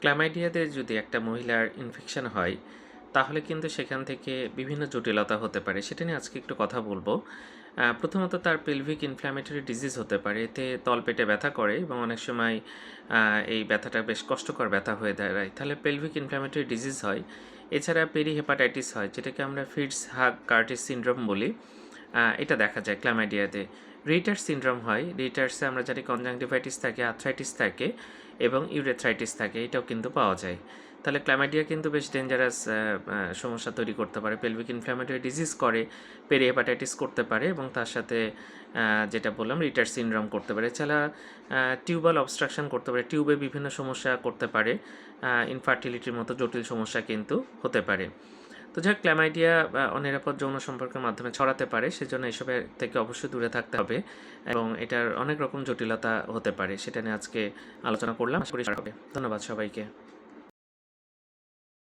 ক্ল্যামাইডিয়াতে যদি একটা মহিলার ইনফেকশন হয়, তাহলে কিন্তু সেখান থেকে বিভিন্ন জটিলতা হতে পারে। সেটা নিয়ে আজকে একটু কথা বলব। প্রথমত তার পেলভিক ইনফ্ল্যামেটরি ডিজিজ হতে পারে। এতে তলপেটে ব্যথা করে এবং অনেক সময় এই ব্যথাটা বেশ কষ্টকর ব্যথা হয়ে দাঁড়ায়। তাহলে পেলভিক ইনফ্ল্যামেটরি ডিজিজ হয়। এছাড়া পেরিহেপাটাইটিস হয়, যেটাকে আমরা ফিটস হাগ কার্টিস সিনড্রোম বলি। এটা দেখা যায় ক্ল্যামাইডিয়াতে। রিটার সিনড্রোম হয়। রিটার্সে আমরা জানি কনজাংটিভাইটিস থাকে, আর্থ্রাইটিস থাকে এবং ইউরেথ্রাইটিস থাকে। এটাও কিন্তু পাওয়া যায়। তাহলে ক্ল্যামাইডিয়া কিন্তু বেশ ডেঞ্জারাস সমস্যা তৈরি করতে পারে। পেলভিক ইনফ্ল্যামেটরি ডিজিজ করে, পেরিহেপাটাইটিস করতে পারে এবং তার সাথে যেটা বললাম রিটার সিনড্রোম করতে পারে। এছাড়া টিউবাল অবস্ট্রাকশন করতে পারে, টিউবে বিভিন্ন সমস্যা করতে পারে, ইনফার্টিলিটির মতো জটিল সমস্যা কিন্তু হতে পারে। তো যাক, ক্ল্যামাইডিয়া অনিরাপদ যৌন সম্পর্কের মাধ্যমে ছড়াতে পারে, সেজন্য এসবের থেকে অবশ্যই দূরে থাকতে হবে এবং এটার অনেক রকম জটিলতা হতে পারে। সেটা নিয়ে আজকে আলোচনা করলাম, আশা করি হবে। ধন্যবাদ সবাইকে।